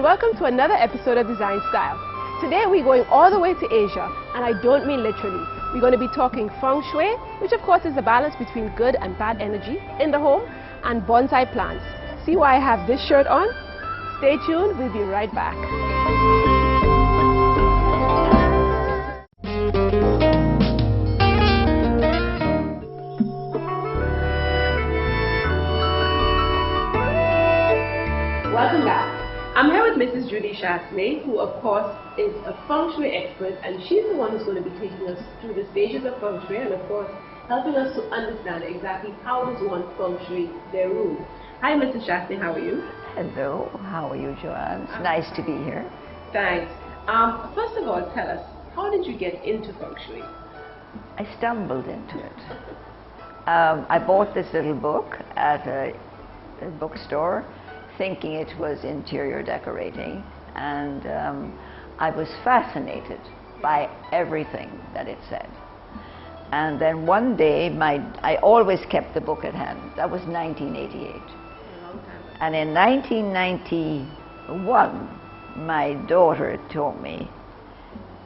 welcome to another episode of Design Style. Today we're going all the way to Asia, and I don't mean literally. We're going to be talking Feng Shui, which of course is the balance between good and bad energy in the home, and bonsai plants. See why I have this shirt on? Stay tuned, we'll be right back. Welcome back. I'm here with Mrs. Judy Chasney, who of course is a Feng Shui expert, and she's the one who's going to be taking us through the stages of Feng Shui and of course helping us to understand exactly how does one Feng Shui their room. Hi Mrs. Chasney, how are you? Hello, how are you, Joanne? It's nice to be here. Thanks. First of all, tell us, how did you get into Feng Shui? I stumbled into it. I bought this little book at a bookstore, thinking it was interior decorating, and I was fascinated by everything that it said. And then one day, I always kept the book at hand. That was 1988. And in 1991, my daughter told me,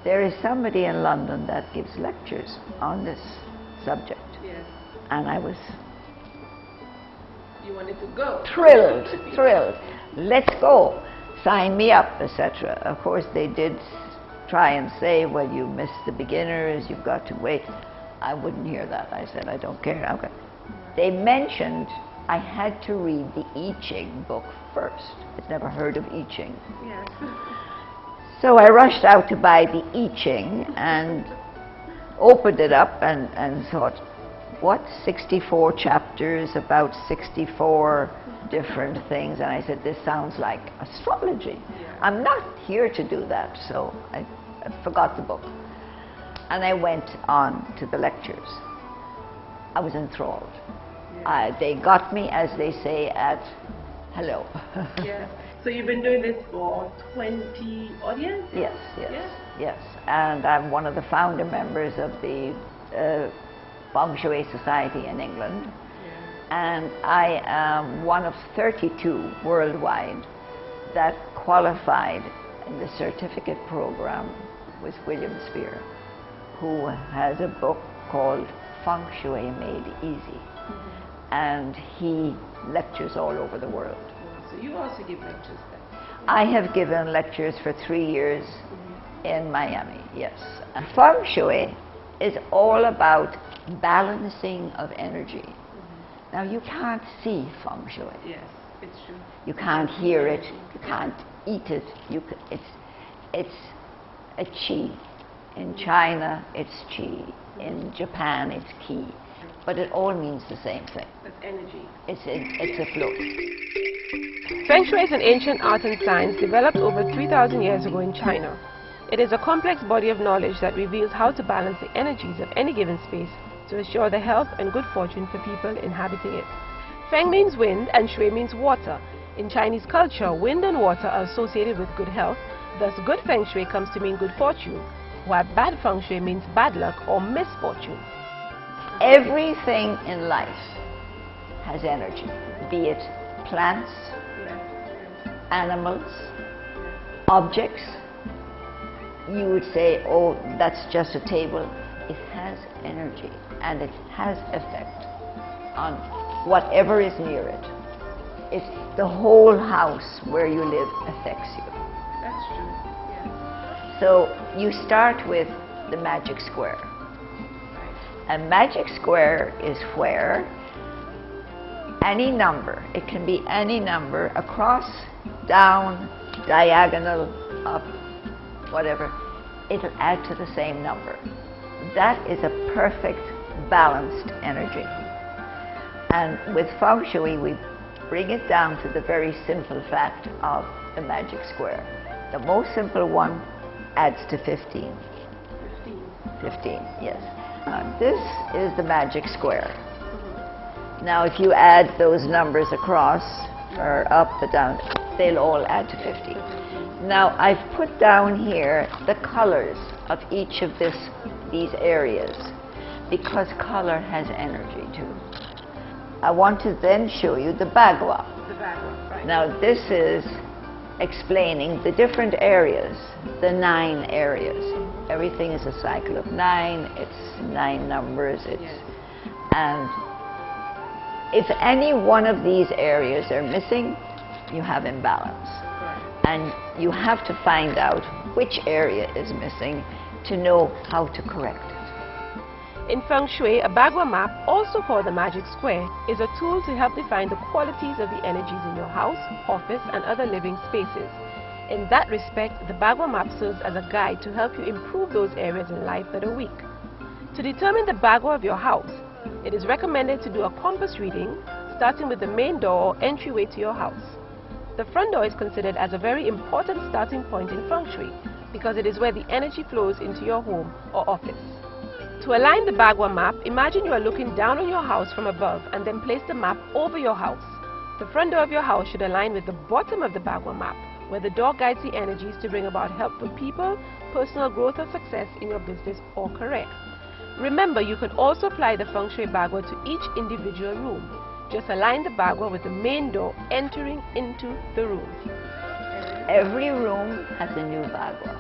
there is somebody in London that gives lectures on this subject. Yes. And I was You wanted to go? thrilled. Let's go, sign me up, etc. Of course, they did try and say, well, you missed the beginners, you've got to wait. I wouldn't hear that. I said, I don't care. Okay. They mentioned I had to read the I Ching book first. I'd never heard of I Ching. Yes. So I rushed out to buy the I Ching and opened it up and thought, what, 64 chapters about 64 different things? And I said, this sounds like astrology. Yeah. I'm not here to do that. So I forgot the book. And I went on to the lectures. I was enthralled. Yeah. They got me, as they say, at hello. Yeah. So you've been doing this for 20 odd years? Yes. Yeah. Yes. And I'm one of the founder members of the Feng Shui Society in England. Yeah. And I am one of 32 worldwide that qualified in the certificate program with William Spear, who has a book called Feng Shui Made Easy. And he lectures all over the world. So you also give lectures then? I have given lectures for 3 years in Miami, yes. Feng Shui is all about balancing of energy. Now you can't see Feng Shui. Yes, it's true. You can't hear it, you can't eat it. It's a qi. In China, it's qi. In Japan, it's qi. But it all means the same thing. That's energy. It's a flow. Feng Shui is an ancient art and science developed over 3,000 years ago in China. It is a complex body of knowledge that reveals how to balance the energies of any given space to assure the health and good fortune for people inhabiting it. Feng means wind and Shui means water. In Chinese culture, wind and water are associated with good health, thus good Feng Shui comes to mean good fortune, while bad Feng Shui means bad luck or misfortune. Everything in life has energy, be it plants, animals, objects. You would say, oh, that's just a table. It has energy, and it has effect on whatever is near it. It's the whole house where you live affects you. That's true, yeah. So you start with the magic square. A magic square is where any number, it can be any number, across, down, diagonal, up, whatever, it'll add to the same number. That is a perfect balanced energy. And with Feng Shui, we bring it down to the very simple fact of the magic square. The most simple one adds to 15. 15, yes. This is the magic square. Now if you add those numbers across, or up or down, they'll all add to 50. Now I've put down here the colors of each of these areas, because color has energy too. I want to then show you the bagua. The bagua, right. Now this is explaining the different areas, the 9 areas. Everything is a cycle of 9, it's 9 numbers, and if any one of these areas are missing, you have imbalance. And you have to find out which area is missing to know how to correct it. In Feng Shui, a Bagua map, also called the magic square, is a tool to help define the qualities of the energies in your house, office, and other living spaces. In that respect, the Bagua map serves as a guide to help you improve those areas in life that are weak. To determine the Bagua of your house, it is recommended to do a compass reading, starting with the main door or entryway to your house. The front door is considered as a very important starting point in Feng Shui because it is where the energy flows into your home or office. To align the Bagua map, imagine you are looking down on your house from above and then place the map over your house. The front door of your house should align with the bottom of the Bagua map, where the door guides the energies to bring about help for people, personal growth or success in your business or career. Remember, you can also apply the Feng Shui Bagua to each individual room. Just align the Bagua with the main door entering into the room. Every room has a new Bagua.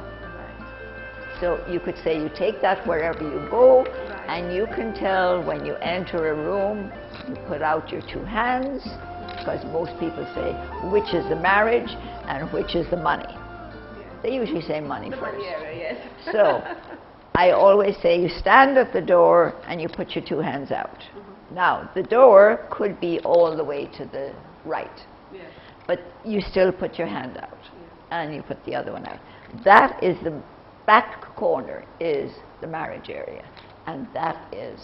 So you could say you take that wherever you go, and you can tell when you enter a room, you put out your 2 hands, because most people say which is the marriage and which is the money. They usually say money first. Money area, yes. So I always say you stand at the door and you put your 2 hands out. Now the door could be all the way to the right, but you still put your hand out and you put the other one out. That is the back corner is the marriage area, and that is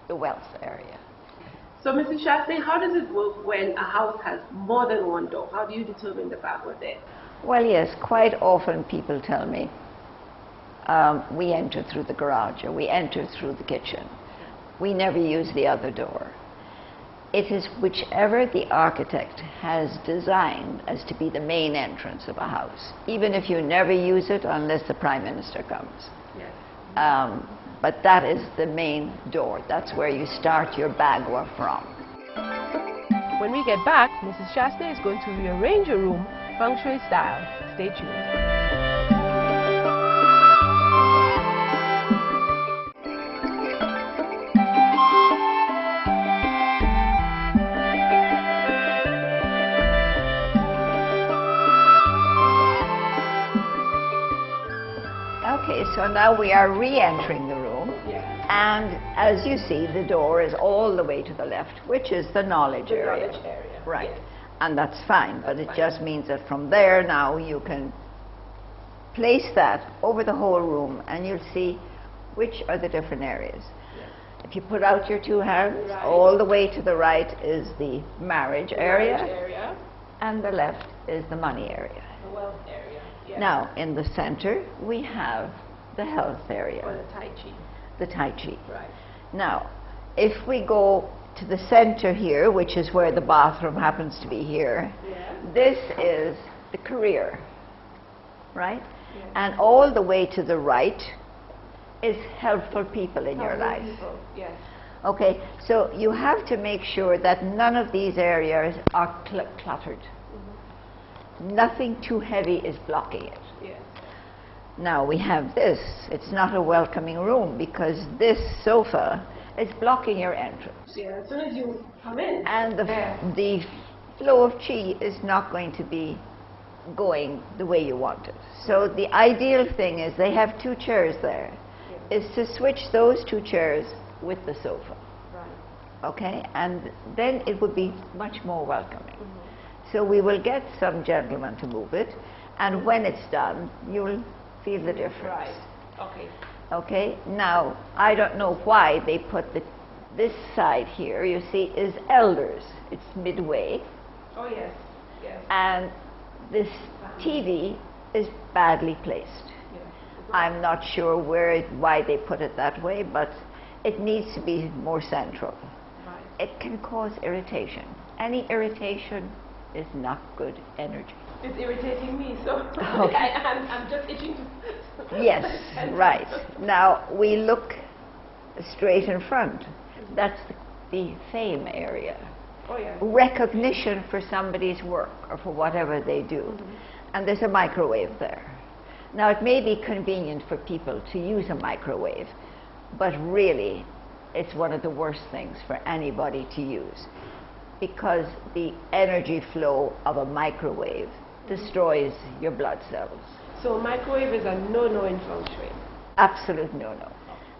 the wealth area. So, Mrs. Shastri, how does it work when a house has more than one door? How do you determine the Bagua there? Well, yes, quite often people tell me, we enter through the garage or we enter through the kitchen. We never use the other door. It is whichever the architect has designed as to be the main entrance of a house, even if you never use it unless the Prime Minister comes. But that is the main door. That's where you start your Bagua from. When we get back, Mrs. Shastri is going to rearrange your room Feng Shui style. Stay tuned. Okay, so now we are re-entering the room, and as you see, the door is all the way to the left, which is the knowledge area. Right, and that's fine, but it just means that from there now you can place that over the whole room, and you'll see which are the different areas. If you put out your 2 hands, all the way to the right is the marriage area, and the left is the money area. The wealth area. Now, in the center, we have the health area. Or the Tai Chi. The Tai Chi. Right. Now, if we go to the center here, which is where the bathroom happens to be here, this is the career, right? And all the way to the right is helpful people in your life. Yes. Okay, so you have to make sure that none of these areas are cluttered. Nothing too heavy is blocking it. Yes. Now we have this. It's not a welcoming room because this sofa is blocking your entrance. Yeah, as soon as you come in. And the flow of chi is not going to be going the way you want it. So the ideal thing is they have 2 chairs there, is to switch those 2 chairs with the sofa. Right. Okay? And then it would be much more welcoming. So we will get some gentlemen to move it, and when it's done, you'll feel the difference. Right. Okay. Okay. Now, I don't know why they put this side here, you see, is elders. It's midway. Oh, yes. Yes. And this TV is badly placed. Yes. I'm not sure why they put it that way, but it needs to be more central. Right. It can cause irritation. Any irritation is not good energy. It's irritating me, so Okay. I'm just itching to... Yes, right. Now we look straight in front. That's the fame area. Oh, yeah. recognition for somebody's work or for whatever they do. And there's a microwave there. Now, it may be convenient for people to use a microwave, but really, it's one of the worst things for anybody to use, because the energy flow of a microwave destroys your blood cells. So microwave is a no-no in Feng Shui. Absolute no-no.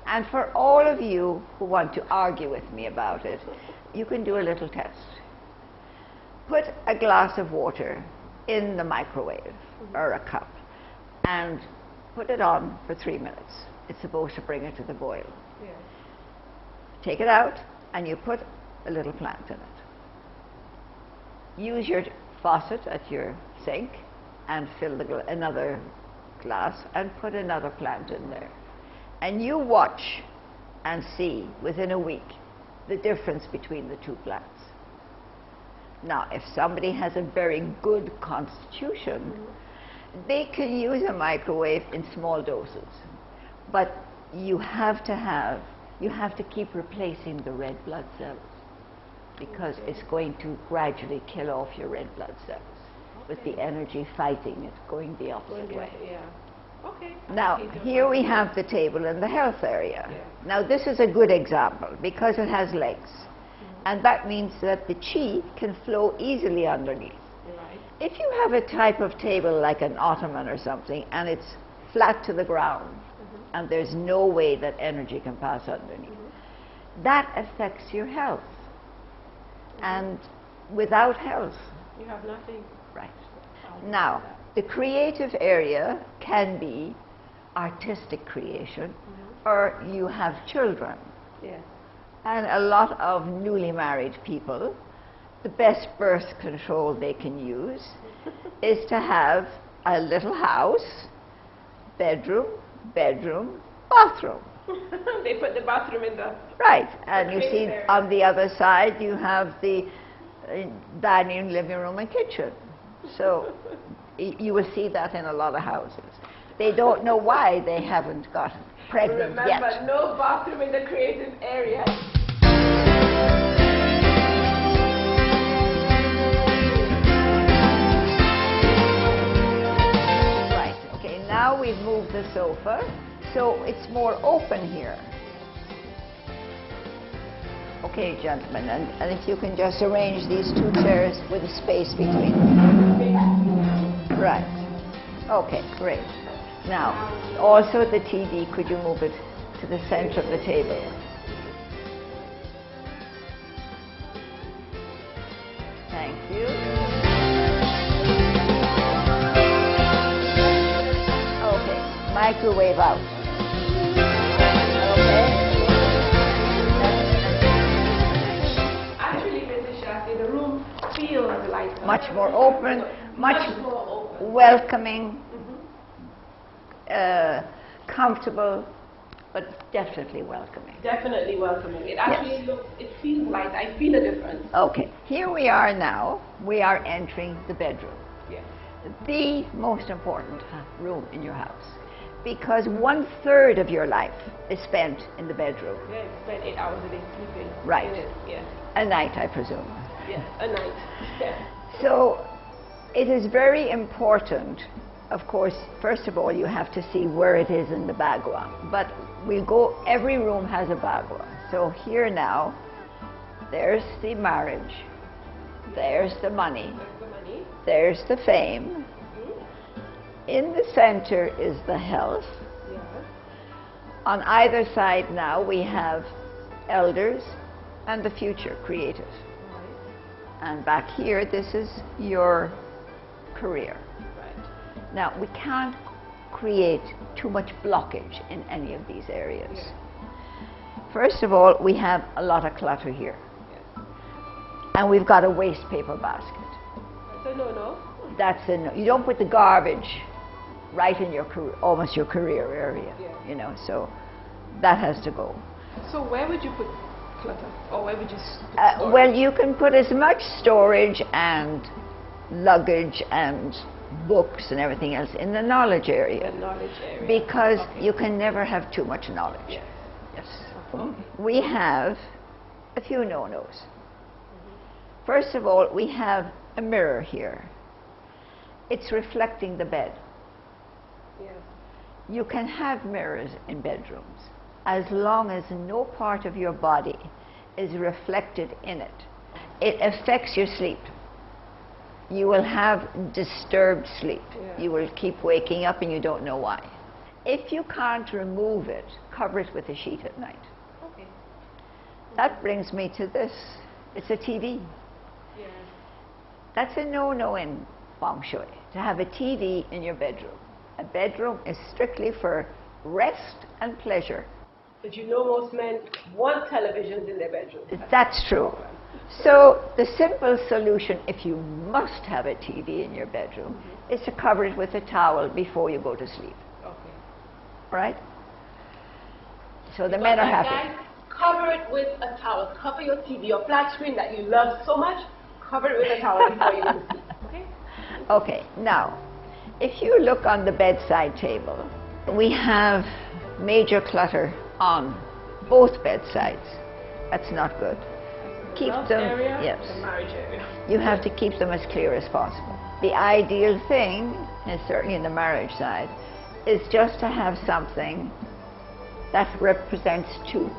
And for all of you who want to argue with me about it, you can do a little test. Put a glass of water in the microwave or a cup and put it on for 3 minutes. It's supposed to bring it to the boil. Yeah. Take it out and you put a little plant in it. Use your faucet at your sink and fill another glass and put another plant in there. And you watch and see within a week the difference between the two plants. Now, if somebody has a very good constitution, they can use a microwave in small doses. But you have to keep replacing the red blood cells, because it's going to gradually kill off your red blood cells with the energy fighting it, going the opposite way. Yeah. Okay. Now, here we have the table in the health area. Yeah. Now, this is a good example because it has legs. And that means that the chi can flow easily underneath. Right. If you have a type of table like an ottoman or something, and it's flat to the ground, and there's no way that energy can pass underneath, that affects your health. And without health, you have nothing. Right. Now, the creative area can be artistic creation, or you have children. Yes. And a lot of newly married people, the best birth control they can use is to have a little house, bedroom, bathroom. They put the bathroom in the... Right, and you see on the other side you have the dining, living room and kitchen. So you will see that in a lot of houses. They don't know why they haven't got pregnant yet. Remember, no bathroom in the creative area. Right, okay, now we've moved the sofa, so it's more open here. Okay, gentlemen, and if you can just arrange these two chairs with a space between them. Right. Okay, great. Now, also the TV, could you move it to the center of the table? Thank you. Okay, microwave out. Okay. Actually, Mrs. Shasti, the room feels lighter. Much more open, much more open. Welcoming. Comfortable, but definitely welcoming. Definitely welcoming. It actually looks, it feels light. I feel a difference. Okay, here we are now. We are entering the bedroom. Yes. The most important room in your house, because 1/3 of your life is spent in the bedroom. Yeah, you spend 8 hours a day sleeping. Right. Yes. A night, I presume. Yes, a night. Yes. So it is very important. Of course, first of all, you have to see where it is in the bagua. But we'll go, every room has a bagua. So here now, there's the marriage, there's the money, there's the fame. In the center is the health. Yeah. On either side now, we have elders and the future, creative. Right. And back here, this is your career. Right. Now, we can't create too much blockage in any of these areas. Yeah. First of all, we have a lot of clutter here. Yes. And we've got a waste paper basket. That's a no-no. That's a no. You don't put the garbage right in your career, almost your career area, Yeah. you know, so that has to go. So where would you put clutter? Or where would you put storage? Well, you can put as much storage and luggage and books and everything else in the knowledge area. The knowledge area. Because Okay. you can never have too much knowledge. Yes. Yes. Okay. We have a few no-nos. First of all, we have a mirror here. It's reflecting the bed. Yes. You can have mirrors in bedrooms as long as no part of your body is reflected in it. It affects your sleep. You will have disturbed sleep. Yeah. You will keep waking up and you don't know why. If you can't remove it, cover it with a sheet at night. Okay. That brings me to this. It's a TV. Yes. That's a no-no in Feng Shui, to have a TV in your bedroom. A bedroom is strictly for rest and pleasure. But you know most men want televisions in their bedroom. That's true. So the simple solution, if you must have a TV in your bedroom, is to cover it with a towel before you go to sleep. Okay. Right? So the men are happy. Guys, cover it with a towel. Cover your TV, your flat screen that you love so much. Cover it with a towel before you go to sleep. Okay? Okay, now, if you look on the bedside table, we have major clutter on both bedsides. That's not good. Keep them, area, yes. the marriage area. You have to keep them as clear as possible. The ideal thing, and certainly in the marriage side, is just to have something that represents two.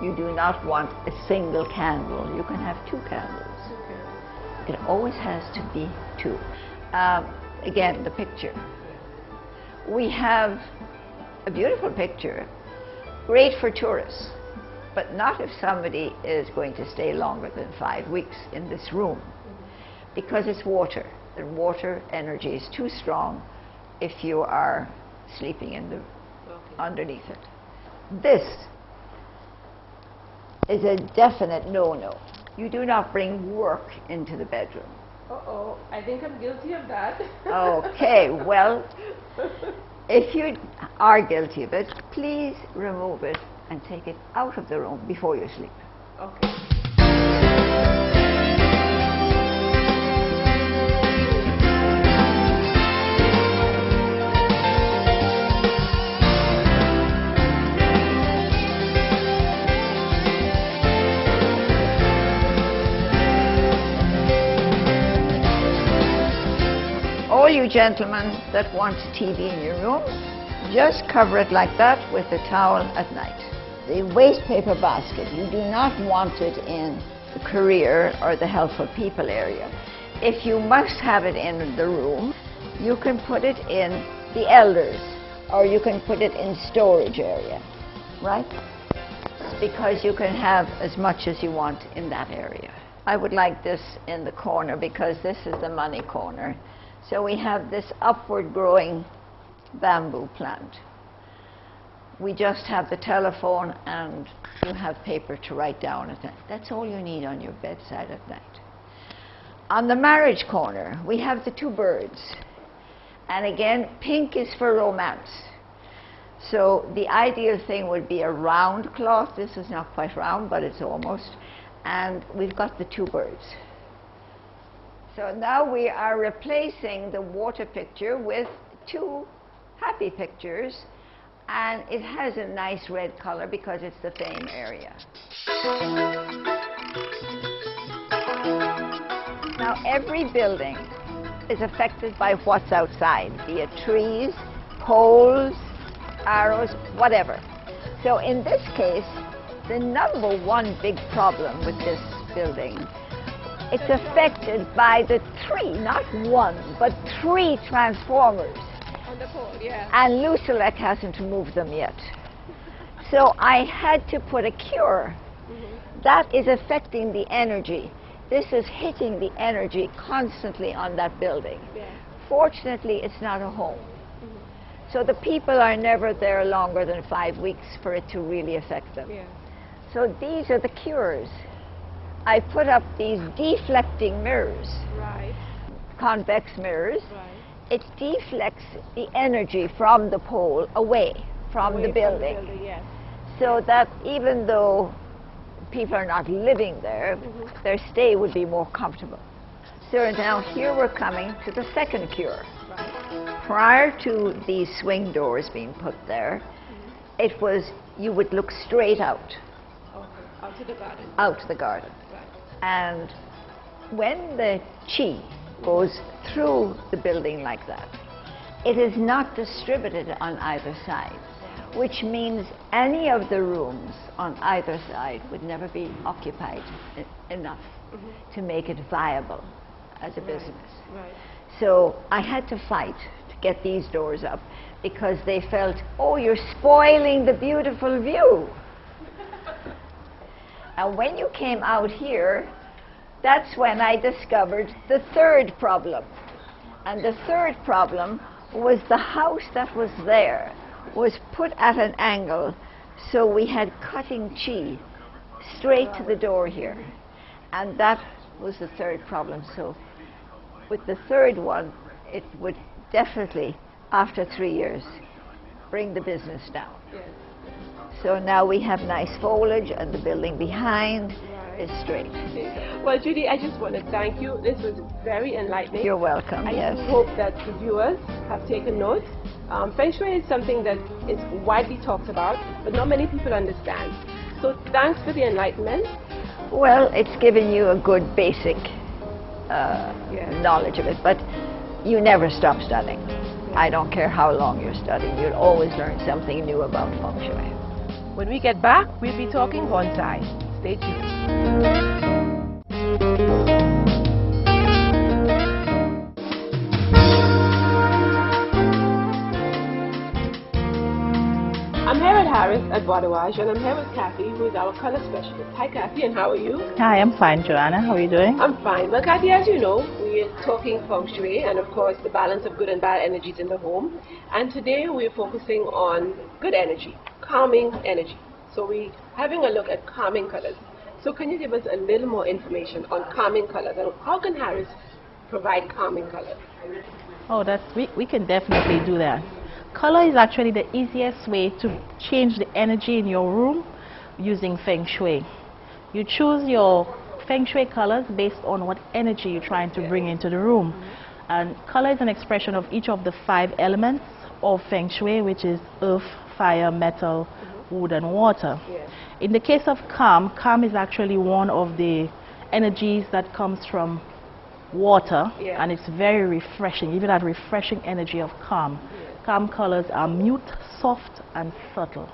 You do not want a single candle. You can have two candles. It always has to be two. Again, the picture. We have a beautiful picture, great for tourists, but not if somebody is going to stay longer than 5 weeks in this room, because it's water. The water energy is too strong if you are sleeping in the underneath it. This is a definite no-no. You do not bring work into the bedroom. Uh-oh, I think I'm guilty of that. Okay, well, if you are guilty of it, please remove it and take it out of the room before you sleep. Okay. All you gentlemen that want a TV in your room, just cover it like that with a towel at night. The waste paper basket, you do not want it in the career or the helpful people area. If you must have it in the room, you can put it in the elders, or you can put it in storage area, right? Because you can have as much as you want in that area. I would like this in the corner because this is the money corner. So we have this upward growing bamboo plant. We just have the telephone and you have paper to write down at night. That's all you need on your bedside at night. On the marriage corner, we have the two birds. And again, pink is for romance. So the ideal thing would be a round cloth. This is not quite round, but it's almost. And we've got the two birds. So now we are replacing the water picture with two happy pictures, and it has a nice red color because it's the Feng area. Now every building is affected by what's outside, be it trees, poles, arrows, whatever. So in this case, the number one big problem with this building, it's affected by the three, not one, but three transformers. On the pole, yeah. And Lucelec hasn't moved them yet. So I had to put a cure. That is affecting the energy. This is hitting the energy constantly on that building. Yeah. Fortunately, it's not a home. So the people are never there longer than 5 weeks for it to really affect them. Yeah. So these are the cures. I put up these deflecting mirrors, Right. convex mirrors. Right. It deflects the energy from the pole away from the building. Yes. So that even though people are not living there, their stay would be more comfortable. So now here we're coming to the second cure. Right. Prior to these swing doors being put there, it was, you would look straight out. Okay. Out to the garden. Out to the garden. Right. And when the chi goes through the building like that, it is not distributed on either side, which means any of the rooms on either side would never be occupied enough to make it viable as a business. Right. So I had to fight to get these doors up because they felt, oh, you're spoiling the beautiful view. And when you came out here, that's when I discovered the third problem. And the third problem was the house that was there was put at an angle, so we had cutting chi straight to the door here. And that was the third problem. So with the third one, it would definitely, after 3 years, bring the business down. Yes. So now we have nice foliage and the building behind is straight. Well, Judy, I just want to thank you. This was very enlightening. You're welcome, yes. I hope that the viewers have taken note. Feng Shui is something that is widely talked about, but not many people understand. So thanks for the enlightenment. Well, it's given you a good basic knowledge of it, but you never stop studying. I don't care how long you're studying, you'll always learn something new about Feng Shui. When we get back, we'll be talking bonsai. Stay tuned. I'm here at Harris at Wadawaj, and I'm here with Kathy, who is our color specialist. Hi Kathy, and how are you? Hi, I'm fine, Joanna. How are you doing? I'm fine. Well, Kathy, as you know, we are talking Feng Shui and, of course, the balance of good and bad energies in the home. And today we're focusing on good energy, calming energy. So we're having a look at calming colors. So can you give us a little more information on calming colors, and how can Harris provide calming colors? Oh, we can definitely do that. Color is actually the easiest way to change the energy in your room using Feng Shui. You choose your Feng Shui colors based on what energy you're trying to bring into the room. And color is an expression of each of the 5 elements of Feng Shui, which is earth, fire, metal, wood, and water. In the case of calm, calm is actually one of the energies that comes from water, and it's very refreshing. Even that refreshing energy of calm. Calm colors are mute, soft, and subtle.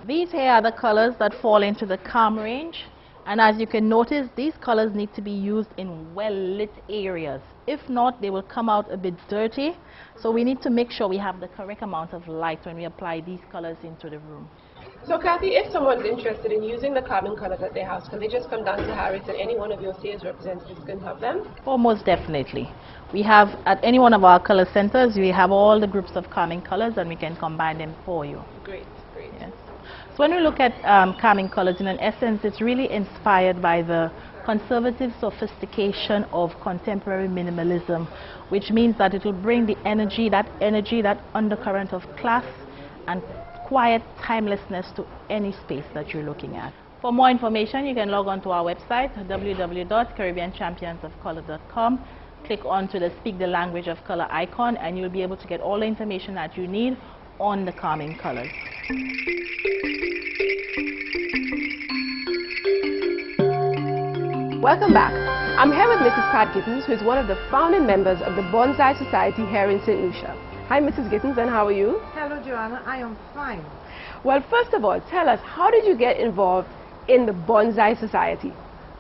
These here are the colors that fall into the calm range. And as you can notice, these colors need to be used in well-lit areas. If not, they will come out a bit dirty. So we need to make sure we have the correct amount of light when we apply these colors into the room. So Kathy, if someone's interested in using the calming colors at their house, can they just come down to Harris and any one of your sales representatives can help them? Oh, most definitely. We have, at any one of our color centers, we have all the groups of calming colors and we can combine them for you. Great, great. Yes. So when we look at calming colors, in an essence, it's really inspired by the conservative sophistication of contemporary minimalism, which means that it will bring the energy, that undercurrent of class and quiet timelessness to any space that you're looking at. For more information, you can log on to our website, www.caribbeanchampionsofcolor.com. Click on to the Speak the Language of Color icon, and you'll be able to get all the information that you need on the calming colors. Welcome back. I'm here with Mrs. Pat Gittins, who is one of the founding members of the Bonsai Society here in St. Lucia. Hi, Mrs. Gittins, and how are you? Hello, Joanna. I am fine. Well, first of all, tell us, how did you get involved in the Bonsai Society?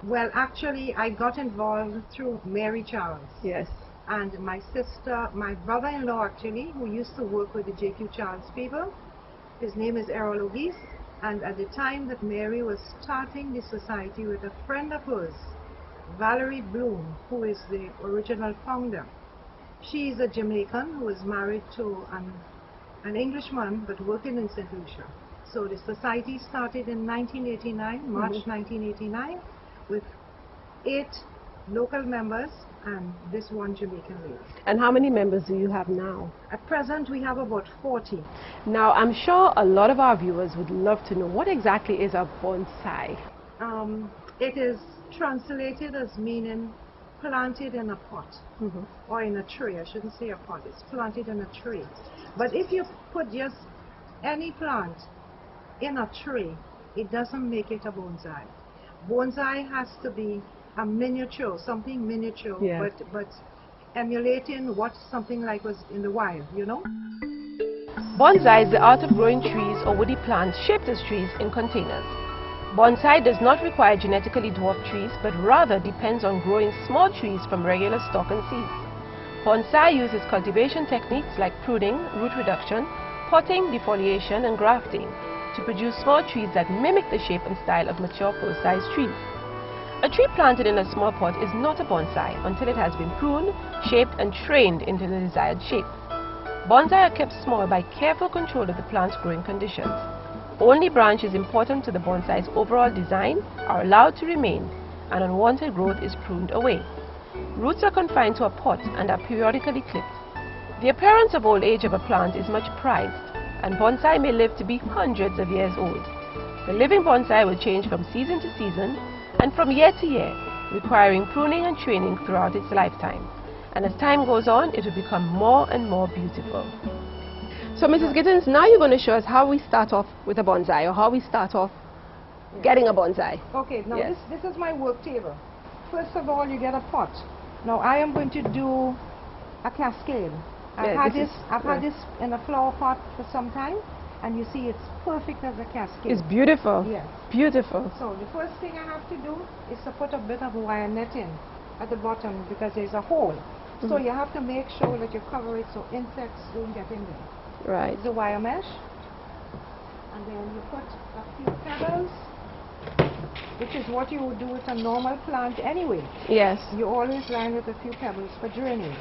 Well, actually, I got involved through Mary Charles. Yes. And my sister, my brother-in-law actually, who used to work with the J.Q. Charles people, his name is Errol Ogis, and at the time that Mary was starting the society with a friend of hers, Valerie Bloom, who is the original founder. She is a Jamaican who is married to an Englishman but working in St. Lucia. So the society started in 1989, March 1989, with 8 local members and this one Jamaican lady. And how many members do you have now? At present we have about 40. Now, I'm sure a lot of our viewers would love to know, what exactly is a bonsai? It is translated as meaning planted in a pot or in a tree. I shouldn't say a pot, it's planted in a tree. But if you put just any plant in a tree, it doesn't make it a bonsai. Bonsai has to be a miniature, something miniature, Yes. but emulating what something like was in the wild, you know? Bonsai is the art of growing trees or woody plants shaped as trees in containers. Bonsai does not require genetically dwarfed trees, but rather depends on growing small trees from regular stock and seeds. Bonsai uses cultivation techniques like pruning, root reduction, potting, defoliation, and grafting to produce small trees that mimic the shape and style of mature full-size trees. A tree planted in a small pot is not a bonsai until it has been pruned, shaped, and trained into the desired shape. Bonsai are kept small by careful control of the plant's growing conditions. Only branches important to the bonsai's overall design are allowed to remain, and unwanted growth is pruned away. Roots are confined to a pot and are periodically clipped. The appearance of old age of a plant is much prized, and bonsai may live to be hundreds of years old. The living bonsai will change from season to season and from year to year, requiring pruning and training throughout its lifetime. And as time goes on, it will become more and more beautiful. So Mrs. Gittins, now you're going to show us how we start off with a bonsai, or how we start off getting a bonsai. Okay, now Yes. this is my work table. First of all, you get a pot. Now I am going to do a cascade. I've had this in a flower pot for some time, and you see it's perfect as a cascade. It's beautiful. Yes. Beautiful. So the first thing I have to do is to put a bit of wire netting at the bottom because there's a hole. So you have to make sure that you cover it so insects don't get in there. Right. The wire mesh, and then you put a few pebbles, which is what you would do with a normal plant anyway. Yes. You always line with a few pebbles for drainage.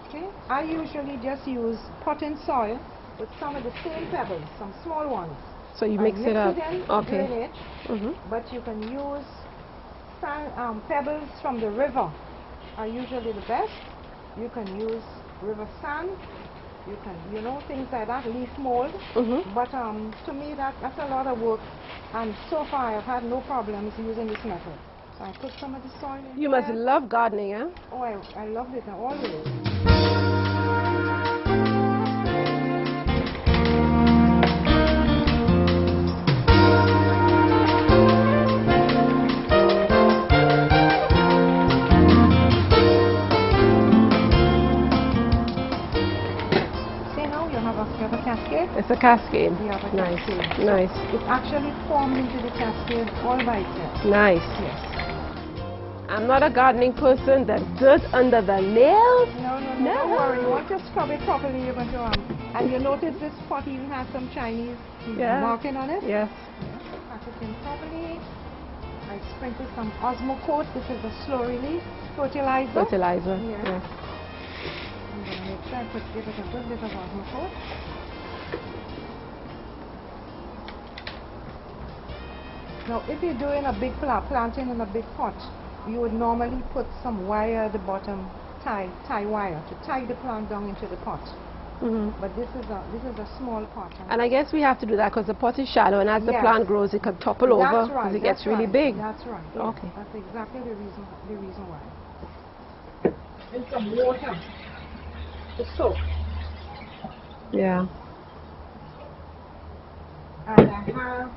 Okay? I usually just use potting soil with some of the same pebbles, some small ones. So you I mix it up. in Okay. drainage, but you can use pebbles from the river are usually the best. You can use river sand. You can, you know, things like that, leaf mold. But to me, that's a lot of work. And so far, I've had no problems using this method. So I put some of the soil in You there. must love gardening, huh? Oh, I loved it always. See now, you have a cascade. It's a cascade. You have a Nice. cascade. Nice. It actually formed into the cascade all by itself. Nice. Yes. I'm not a gardening person. The dirt under the nails. No, don't worry. Once you scrub it properly, you're going to and you notice this pot even has some Chinese marking on it. Yes. Pack it in properly. I sprinkle some Osmocote. This is a slow release fertilizer. Fertilizer. Yes. Yes. I'm going to make sure I give it a good bit of Osmocote. Now, if you're doing a big planting in a big pot, you would normally put some wire at the bottom, tie wire to tie the plant down into the pot. But this is a small pot. And I guess we have to do that because the pot is shallow, and as the Yes. plant grows, it can topple over That's because right. it gets really big. That's right. Yes. Okay. That's exactly the reason why. And some water to soak. Yeah. And I have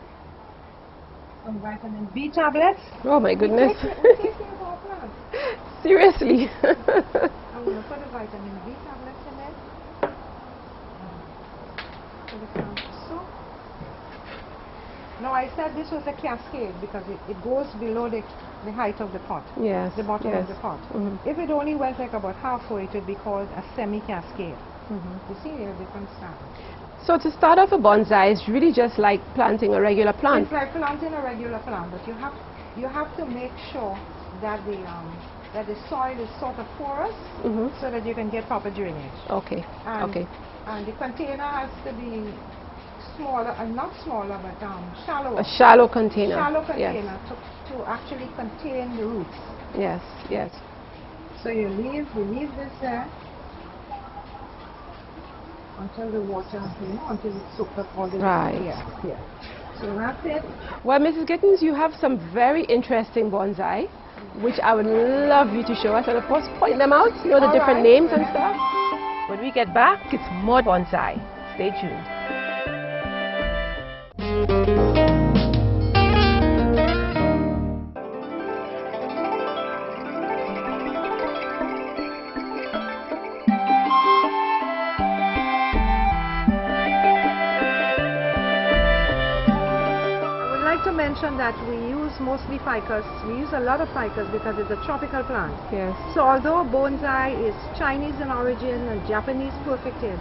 some vitamin B tablets. Oh my goodness. We take care of our plants. Seriously. I'm going to put a vitamin B tablet in it. For the plant to soak. Now I said this was a cascade because it goes below the height of the pot. Yes. The bottom yes. of the pot. Mhm. If it only went like about halfway, it would be called a semi-cascade. You see, there are different styles. So to start off a bonsai is really just like planting a regular plant. It's like planting a regular plant, but you have to make sure that the soil is sort of porous so that you can get proper drainage. Okay. And, Okay. And the container has to be smaller, not smaller, but shallower. A shallow container. Shallow container Yes. to actually contain the roots. Yes. Yes. So we leave this there until the water, until it's soaked up all the way. Right. Yeah. So that's it. Well, Mrs. Gittins, you have some very interesting bonsai, which I would love you to show us, and of course point them out, you know, the All different right. names and stuff. When we get back, it's more bonsai. Stay tuned. like to mention that we use mostly ficus. We use a lot of ficus because it's a tropical plant. Yes. So although bonsai is Chinese in origin and Japanese perfected,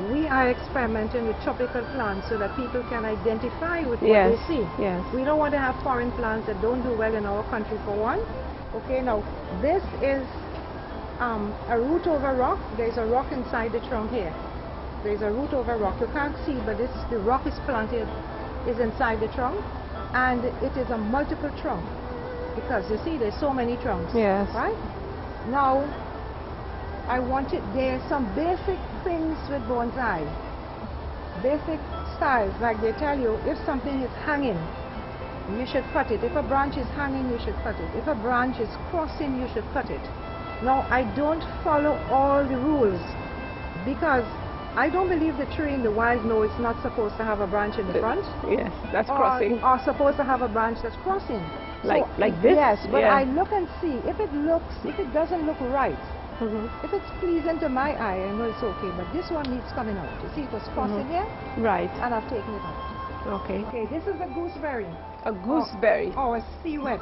we are experimenting with tropical plants so that people can identify with what Yes. they see. Yes. We don't want to have foreign plants that don't do well in our country for one. Okay, now this is a root over rock. There's a rock inside the trunk here. There's a root over rock. You can't see, but the rock is planted, is inside the trunk, and it is a multiple trunk because you see there's so many trunks. Yes. Right? Now, there's some basic things with bonsai. Basic styles, like they tell you, if something is hanging, you should cut it. If a branch is hanging, you should cut it. If a branch is crossing, you should cut it. Now, I don't follow all the rules because I don't believe the tree in the wild know it's not supposed to have a branch in the front. Yes, that's crossing. Or supposed to have a branch that's crossing. Like this? Yes, but yeah. I look and see. If it doesn't look right, if it's pleasing to my eye, I know it's okay, but this one needs coming out. You see, it was crossing here, Right. and I've taken it out. Okay. Okay, this is a gooseberry. A gooseberry. Or a seawet.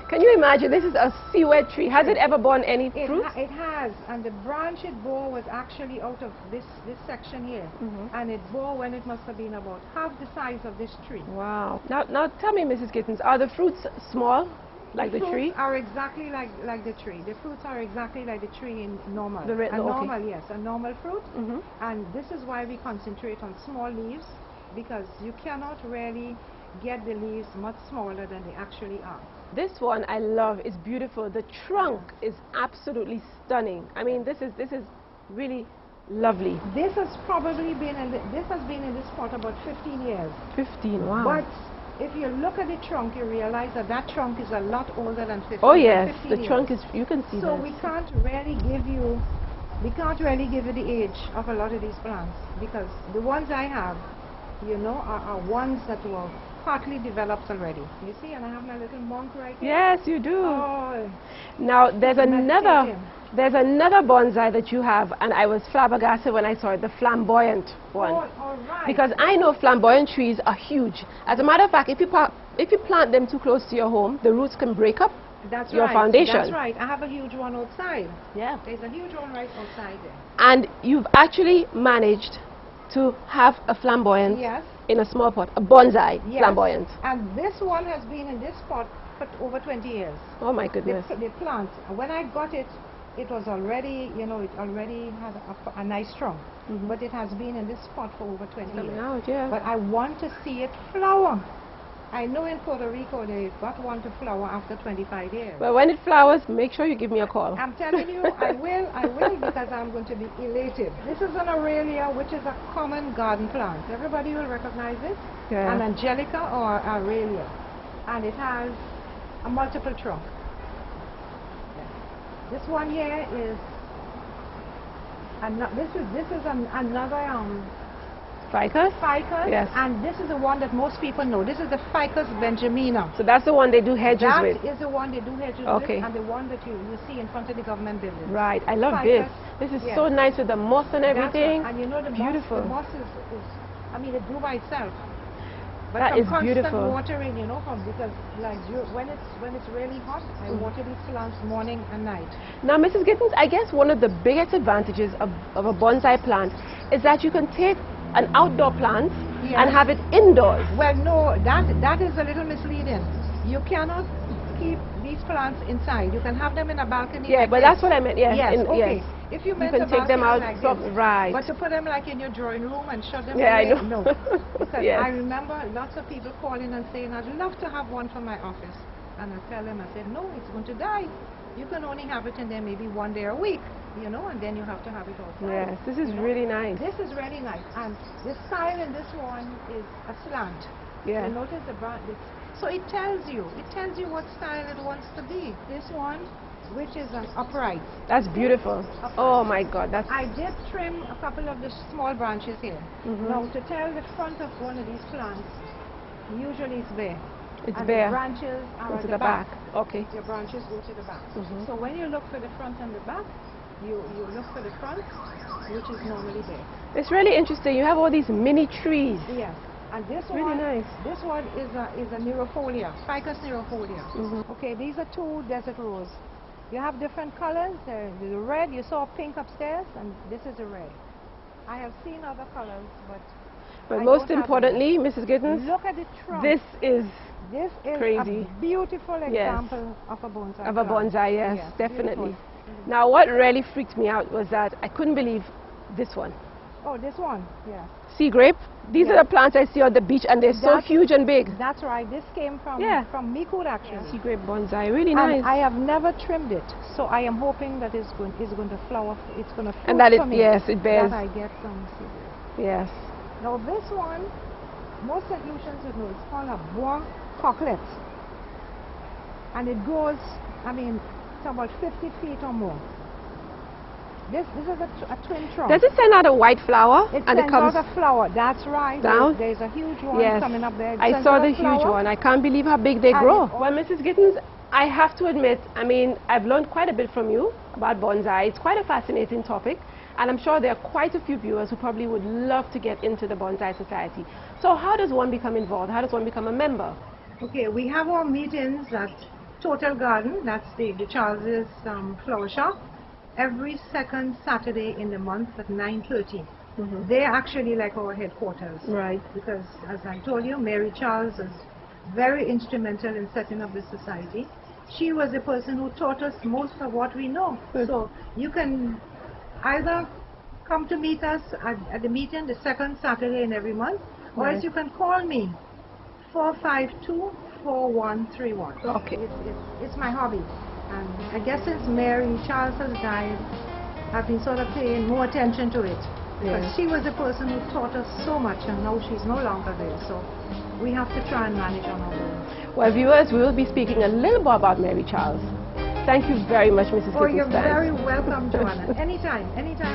Can you imagine? This is a seawet tree. Has it ever borne any fruit? It has, and the branch it bore was actually out of this section here, and it bore when it must have been about half the size of this tree. Wow. Now tell me, Mrs. Gittins, are the fruits small, like the tree? Fruits are exactly like the tree. The fruits are exactly like the tree in normal. Okay. Normal, yes, a normal fruit. And this is why we concentrate on small leaves, because you cannot really get the leaves much smaller than they actually are. This one I love. It's beautiful. The trunk is absolutely stunning. I mean, this is really lovely. This has probably been in this pot about 15 years. 15. Wow. But if you look at the trunk, you realize that trunk is a lot older than 15. Oh yes, 15 the years. trunk is. You can see So that. we can't really give you the age of a lot of these plants, because the ones I have, are ones that were partly developed already. You see, and I have my little monk right here. Yes, you do. Oh, Now there's another meditating. bonsai that you have, and I was flabbergasted when I saw it, the flamboyant one. Oh, all right. Because I know flamboyant trees are huge. As a matter of fact, if you plant them too close to your home, the roots can break up That's your right. foundation. That's right. I have a huge one outside. Yeah. There's a huge one right outside there. And you've actually managed to have a flamboyant Yes. in a small pot, a bonsai Yes. flamboyant. And this one has been in this pot for over 20 years. Oh my goodness. The plant, when I got it, it was already, it already had a nice trunk. But it has been in this pot for over 20 Coming years. out, yeah. But I want to see it flower. I know in Puerto Rico they've got one to flower after 25 years. Well, when it flowers, make sure you give me a call. I'm telling you, I will because I'm going to be elated. This is an aurelia, which is a common garden plant. Everybody will recognize it. Yeah. An angelica or aurelia. And it has a multiple trunk. This one here is, another Ficus? ficus. Yes. And this is the one that most people know. This is the ficus benjamina. So that's the one they do hedges with. That is the one they do hedges Okay. with, and the one that you see in front of the government buildings. Right. I love Ficus, this. This is yes. so nice with the moss and That's everything. right. And you know the Beautiful. moss is, I mean, it grew by itself. But That from is constant beautiful. watering, because when it's really hot, I water these plants morning and night. Now, Mrs. Gittins, I guess one of the biggest advantages of a bonsai plant is that you can take an outdoor plant Yes. and have it indoors. Well, no, that is a little misleading. You cannot keep these plants inside. You can have them in a balcony. Yeah, like but this. that's what I meant. Yeah. Yes, okay. Yes. If you You meant can a take them balcony out like from this, right. but to put them like in your drawing room and shut them Yeah, I away, know. no. Because Yes. I remember lots of people calling and saying, I'd love to have one for my office. And I tell them, I said, no, it's going to die. You can only have it in there maybe one day a week, and then you have to have it outside. Yes, this is really nice. This is really nice. And the style in this one is a slant. Yeah. You notice the brand. So it tells you what style it wants to be. This one, which is an upright. That's beautiful. Oh my God, that's. I did trim a couple of the small branches here. Now to tell the front of one of these plants, usually it's bare. It's and bare. The branches are Go at to the the back. Okay. Your branches go to the back. So when you look for the front and the back, you look for the front, which is normally there. It's really interesting. You have all these mini trees. Yes. And this Really one, nice. this one is a neurofolia, ficus neurofolia. Okay, these are two desert rose. You have different colors. The red, you saw pink upstairs, and this is a red. I have seen other colors, but I most don't have importantly, Mrs. any. Gittens, Look at the trunk. this is a crazy. beautiful Yes. example of a bonsai. Of a plant. bonsai, yes, Yes, definitely. beautiful. Now, what really freaked me out was that I couldn't believe this one. Oh, this one, yes. Sea grape. These Yes. are the plants I see on the beach, and they're so huge and big. That's right. This came from Mikud actually. Sea grape bonsai, really And nice. I have never trimmed it, so I am hoping that it's going to flower. It's going to fruit And that for it, me. yes, it bears. That I get some sea grape. Yes. Now this one, most St. Lucians would know. It's called a bois coquelet, and it grows. I mean, it's about 50 feet or more. This is a twin trunk. Does it send out a white flower? It and sends it comes out a flower. That's right. down? There's a huge one Yes. coming up there. It I sends saw out the a huge flower. one. I can't believe how big they And grow. it Well, Mrs. Gittens, I have to admit, I mean, I've learned quite a bit from you about bonsai. It's quite a fascinating topic, and I'm sure there are quite a few viewers who probably would love to get into the Bonsai Society. So how does one become involved? How does one become a member? Okay, we have our meetings at Total Garden. That's the Charles's flower shop. Every second Saturday in the month at 9:30. They're actually like our headquarters. Right. Because, as I told you, Mary Charles is very instrumental in setting up this society. She was the person who taught us most of what we know. So you can either come to meet us at the meeting the second Saturday in every month, or else you can call me, 452-4131. Okay. It's my hobby. And I guess since Mary Charles has died, I've been sort of paying more attention to it. Because she was the person who taught us so much, and now she's no longer there. So we have to try and manage on our own. Well, viewers, we will be speaking a little more about Mary Charles. Thank you very much, Mrs. Oh, you're Gittens. very welcome, Joanna. Anytime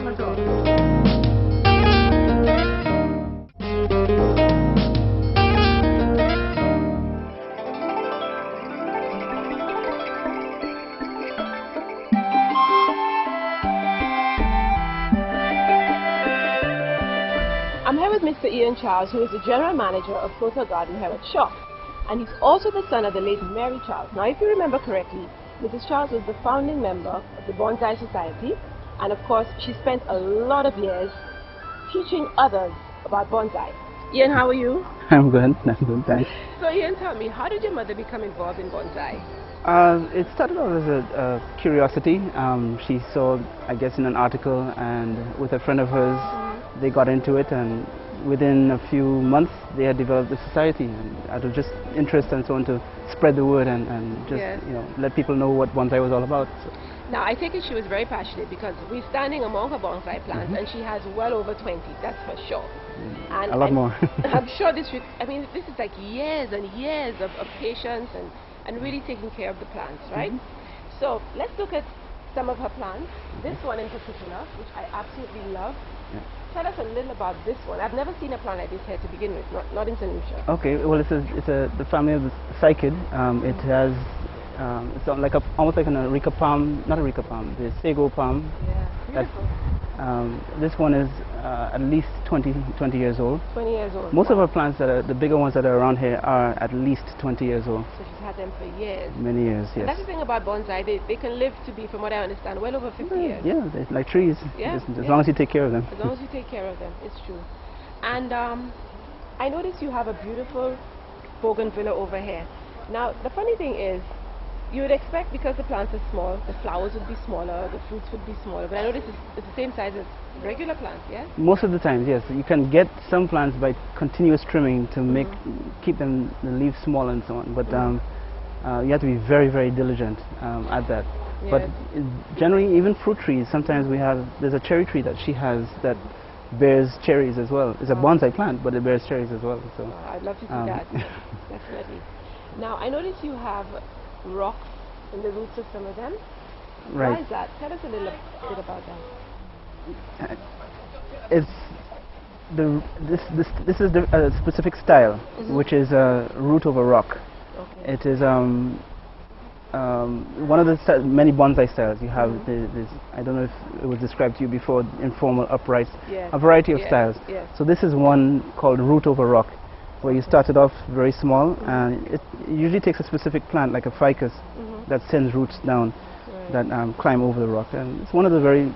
at all. I'm here with Mr. Ian Charles, who is the General Manager of Total Garden here at Shop. And he's also the son of the late Mary Charles. Now, if you remember correctly, Mrs. Charles was the founding member of the Bonsai Society. And of course, she spent a lot of years teaching others about bonsai. Ian, how are you? I'm good, thanks. So Ian, tell me, how did your mother become involved in bonsai? It started out as a curiosity. She saw, I guess, in an article, and with a friend of hers, they got into it, and within a few months, they had developed a society, and out of just interest and so on, to spread the word and just let people know what bonsai was all about. So. Now, I take it she was very passionate, because we're standing among her bonsai plants, and she has well over 20, that's for sure. And a lot more. I'm sure this is like years and years of patience and really taking care of the plants, right? So let's look at some of her plants. This one in particular, which I absolutely love. Tell us a little about this one. I've never seen a plant like this here to begin with, not in St. Lucia. Okay, well, it's the family of the cycad. It has it's like almost like an areca palm, not areca palm, the sago palm. Yeah, beautiful. This one is at least 20 years old. 20 years old. Most of our plants, the bigger ones that are around here, are at least 20 years old. So she's had them for years. Many years, yes. And that's the thing about bonsai, they can live to be, from what I understand, well over 50 years. Yeah, they're like trees, Yeah, as long as you take care of them. As long as you take care of them, it's true. And I noticed you have a beautiful bougainvillea over here. Now, the funny thing is, you would expect, because the plants are small, the flowers would be smaller, the fruits would be smaller, but I notice it's the same size as regular plants, yeah? Most of the times, yes. You can get some plants by continuous trimming to keep the leaves small and so on, but you have to be very, very diligent at that. Yeah. But generally, even fruit trees, sometimes there's a cherry tree that she has that bears cherries as well. It's a bonsai plant, but it bears cherries as well. So I'd love to see that, definitely. Now, I notice you have rocks in the roots of some of them. Right. Why is that? Tell us a little bit about that. It's this is a specific style, which is root over rock. Okay. It is one of the many bonsai styles. You have this, I don't know if it was described to you before, informal, upright, Yes. a variety of Yes. styles. Yes. So this is one called root over rock. where you started off very small, and it usually takes a specific plant like a ficus that sends roots down that climb over the rock, and it's one of the very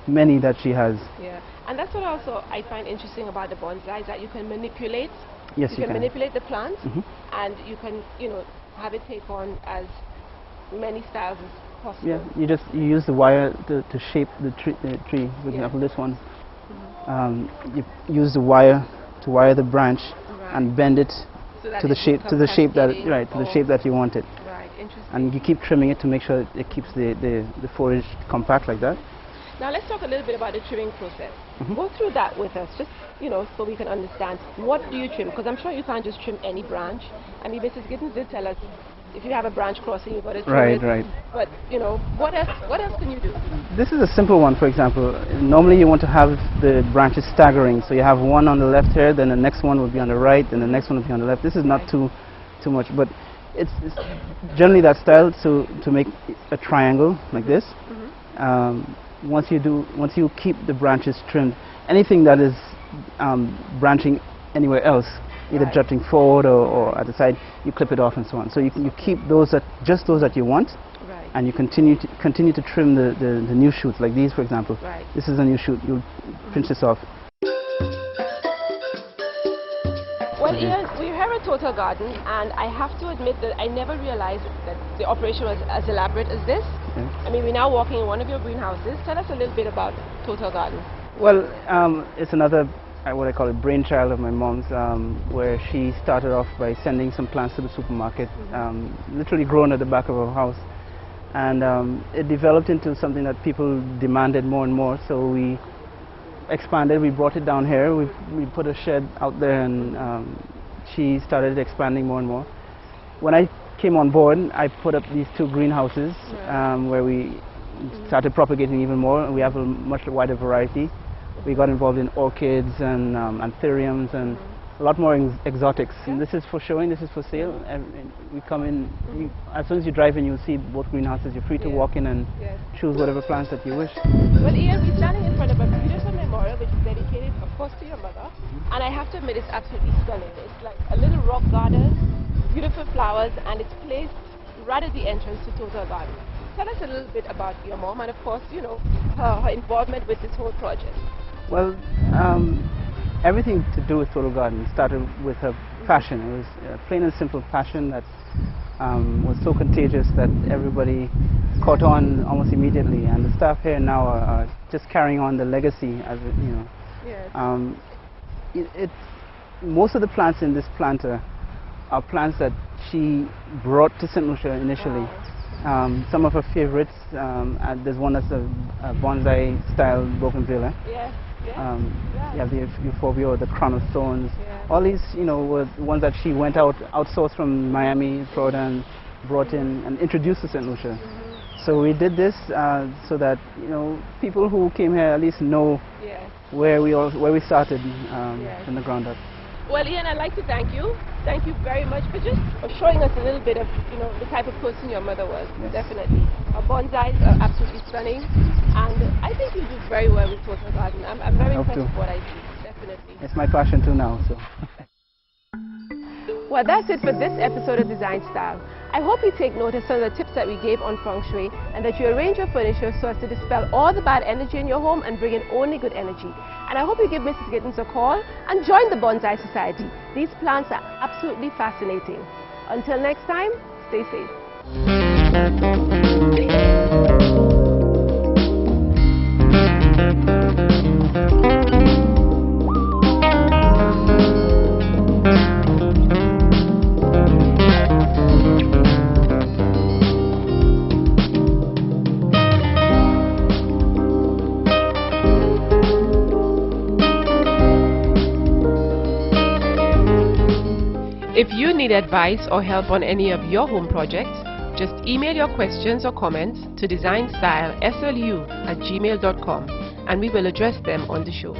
many that she has. Yeah, and that's what also I find interesting about the bonsai, is that you can manipulate. Yes, you can manipulate the plant, Mm-hmm. and you can, you know, have it take on as many styles as possible. Yeah, you use the wire to shape the tree. For example, this one. You use the wire to wire the branch and bend it So that to the shape that you want it. Right, interesting. And you keep trimming it to make sure it keeps the foliage compact like that. Now let's talk a little bit about the trimming process. Go through that with us, just, you know, so we can understand. What do you trim? Because I'm sure you can't just trim any branch. I mean, Mrs. Gittins did tell us, if you have a branch crossing, you've got to trim it. Right. But, you know, what else can you do? This is a simple one, for example. Normally you want to have the branches staggering. So you have one on the left here, then the next one will be on the right, then the next one will be on the left. This is not too much, but it's generally that style to make a triangle like this. Once you keep the branches trimmed, anything that is branching anywhere else, either jutting forward or at the side, you clip it off and so on. So you keep those just those that you want, and you continue to trim the new shoots, like these, for example. This is a new shoot. You'll pinch this off. Well, Ian, we're here at Total Garden, and I have to admit that I never realized that the operation was as elaborate as this. I mean, we're now walking in one of your greenhouses. Tell us a little bit about Total Garden. Well, it's another, what I call a brainchild of my mom's, where she started off by sending some plants to the supermarket, literally grown at the back of her house. And it developed into something that people demanded more and more, so we expanded. We brought it down here. We put a shed out there, and she started expanding more and more. When I came on board, I put up these 2 greenhouses where we started propagating even more, and we have a much wider variety. We got involved in orchids and anthuriums and a lot more exotics. And this is for showing, this is for sale. And we come in, as soon as you drive in, you'll see both greenhouses. You're free to walk in and choose whatever plants that you wish. Well, Ian, we're standing in front of a beautiful memorial which is dedicated, of course, to your mother. And I have to admit, it's absolutely stunning. It's like a little rock garden, beautiful flowers, and it's placed right at the entrance to Total Garden. Tell us a little bit about your mom and, of course, you know, her involvement with this whole project. Well, everything to do with Total Garden started with her passion. It was a plain and simple passion that was so contagious that everybody caught on almost immediately. And the staff here now are just carrying on the legacy, as it, you know. Yes. Most of the plants in this planter are plants that she brought to St. Lucia initially. Some of her favorites, there's one that's a bonsai style bougainvillea. Yes. You have the euphorbia or the crown of thorns. All these, you know, were ones that she went outsourced from Miami, Florida, and brought in and introduced to St. Lucia. So we did this so that, you know, people who came here at least know where we started from the ground up. Well, Ian, I'd like to thank you. Thank you very much for just showing us a little bit of, you know, the type of person your mother was. Definitely. Her bonsais are absolutely stunning, and I think you do very well with Total Garden. I'm very impressed with what I see. Definitely. It's my passion too now. So. Well, that's it for this episode of Design Style. I hope you take note of some of the tips that we gave on Feng Shui, and that you arrange your furniture so as to dispel all the bad energy in your home and bring in only good energy. And I hope you give Mrs. Gittins a call and join the Bonsai Society. These plants are absolutely fascinating. Until next time, stay safe. If you need advice or help on any of your home projects, just email your questions or comments to designstyleslu@gmail.com, and we will address them on the show.